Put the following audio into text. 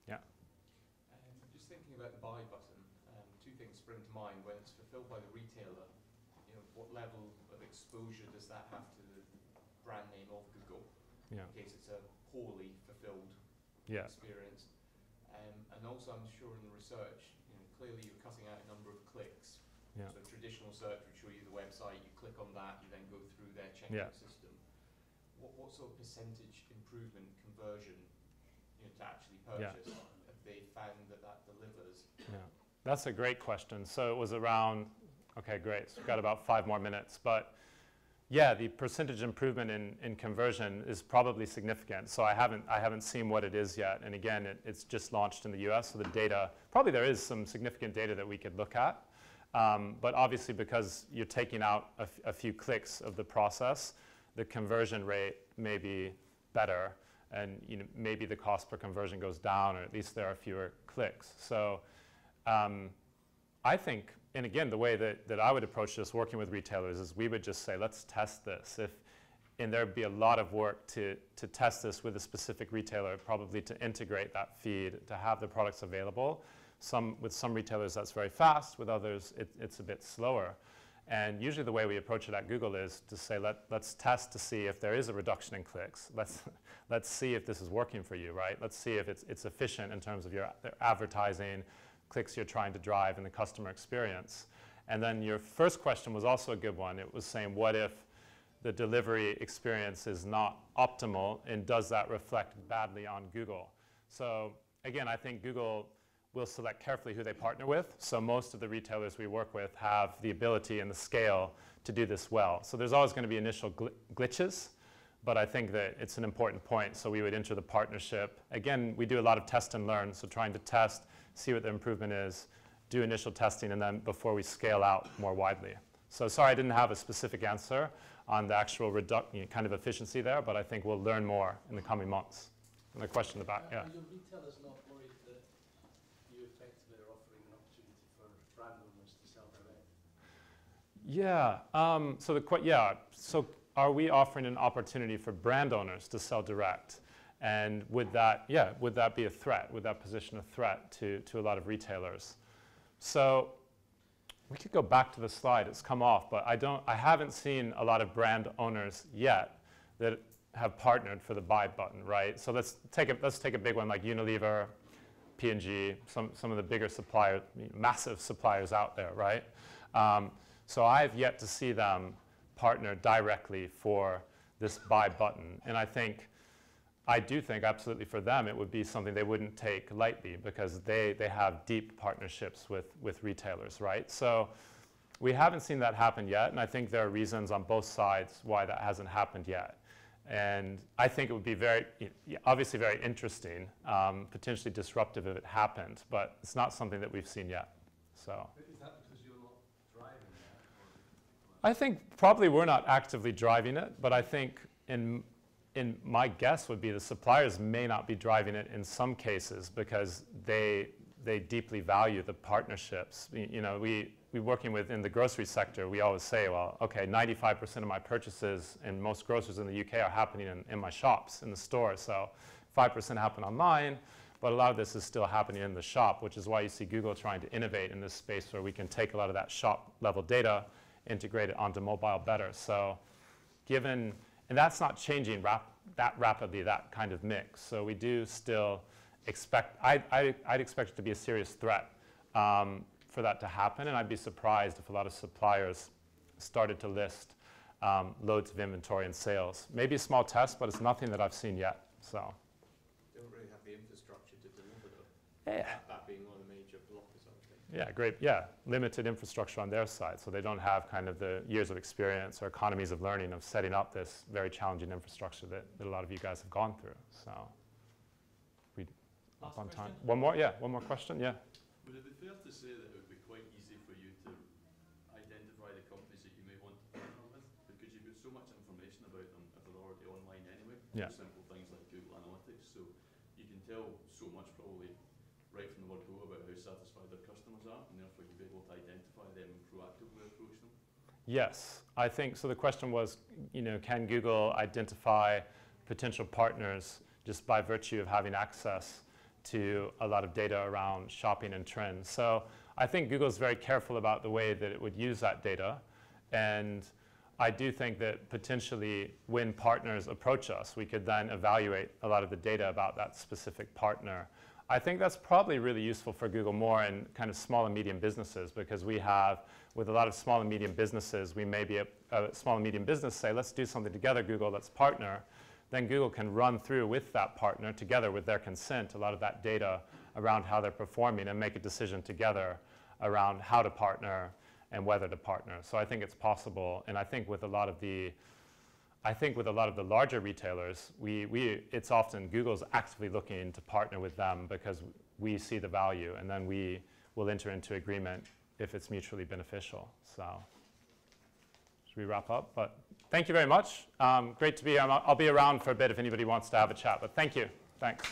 Yeah. Just thinking about the buy button, two things spring to mind. When it's fulfilled by the retailer, what level of exposure does that have to the brand name of Google? Yeah. In case it's a poorly fulfilled Yeah. experience. And also, I'm sure in the research, clearly you're cutting out a number of clicks. Yeah. So traditional search would show you the website, you click on that, you then go through their checkout system. What sort of percentage improvement conversion to actually purchase have they found that delivers? Yeah, that's a great question. So it was around, okay, great. So we've got about 5 more minutes. But yeah, the percentage improvement in conversion is probably significant. So I haven't seen what it is yet. And again, it's just launched in the US. So the data, probably there is some significant data that we could look at. But obviously, because you're taking out a few clicks of the process, the conversion rate may be better. And maybe the cost per conversion goes down, or at least there are fewer clicks. So I think, and again, the way that I would approach this working with retailers is we would just say, let's test this. And there'd be a lot of work to test this with a specific retailer, probably to integrate that feed, to have the products available. With some retailers, that's very fast. With others, it's a bit slower. And usually the way we approach it at Google is to say, let's test to see if there is a reduction in clicks. Let's see if this is working for you, right? Let's see if it's efficient in terms of your advertising, clicks you're trying to drive, and the customer experience. And then your first question was also a good one. It was saying, what if the delivery experience is not optimal, and does that reflect badly on Google? So again, I think Google will select carefully who they partner with. So most of the retailers we work with have the ability and the scale to do this well. So there's always going to be initial glitches, but I think that it's an important point. So we would enter the partnership. Again, we do a lot of test and learn, so trying to test, see what the improvement is, do initial testing, and then before we scale out more widely. So sorry I didn't have a specific answer on the actual kind of efficiency there, but I think we'll learn more in the coming months. And the question about, yeah. Are your retailers not worried that you effectively are offering an opportunity for brand owners to sell direct? Yeah. So are we offering an opportunity for brand owners to sell direct? And would that be a threat? Would that position a threat to a lot of retailers? So we could go back to the slide. It's come off, but I haven't seen a lot of brand owners yet that have partnered for the buy button, right? So let's take a big one like Unilever, P&G, some of the bigger suppliers, massive suppliers out there, right? So I've yet to see them partner directly for this buy button. And I do think absolutely for them it would be something they wouldn't take lightly, because they have deep partnerships with retailers, right? So we haven't seen that happen yet, and I think there are reasons on both sides why that hasn't happened yet. And I think it would be obviously very interesting, potentially disruptive if it happened, but it's not something that we've seen yet. So. Is that because you're not driving that? I think probably we're not actively driving it, but I think in my guess would be the suppliers may not be driving it in some cases because they deeply value the partnerships. We working in the grocery sector, we always say, well, okay, 95% of my purchases in most grocers in the UK are happening in my shops, in the store. So 5% happen online, but a lot of this is still happening in the shop, which is why you see Google trying to innovate in this space where we can take a lot of that shop level data, integrate it onto mobile better. So and that's not changing that rapidly, that kind of mix. So we do still expect, I'd expect it to be a serious threat for that to happen, and I'd be surprised if a lot of suppliers started to list loads of inventory and sales. Maybe a small test, but it's nothing that I've seen yet. So. They don't really have the infrastructure to deliver them. Yeah. That being one of the major blockers, I think. Yeah, great. Yeah, limited infrastructure on their side, so they don't have kind of the years of experience or economies of learning of setting up this very challenging infrastructure that a lot of you guys have gone through. So. Up on time. One more question, yeah. Would it be fair to say that it would be quite easy for you to identify the companies that you may want to partner with? Because you've got so much information about them if they're already online anyway. Yeah. Simple things like Google Analytics. So you can tell so much probably right from the word go about how satisfied their customers are, and therefore you'll be able to identify them and proactively approach them. Yes, I think so. The question was, can Google identify potential partners just by virtue of having access to a lot of data around shopping and trends. So I think Google's very careful about the way that it would use that data. And I do think that potentially when partners approach us, we could then evaluate a lot of the data about that specific partner. I think that's probably really useful for Google more in kind of small and medium businesses, because we have, with a lot of small and medium businesses, we may be a small and medium business say, let's do something together, Google, let's partner. Then Google can run through with that partner, together with their consent, a lot of that data around how they're performing and make a decision together around how to partner and whether to partner. So I think it's possible, and I think with a lot of the larger retailers, it's often Google's actively looking to partner with them because we see the value, and then we will enter into agreement if it's mutually beneficial. So should we wrap up? But thank you very much. Great to be here. I'll be around for a bit if anybody wants to have a chat, but thank you. Thanks.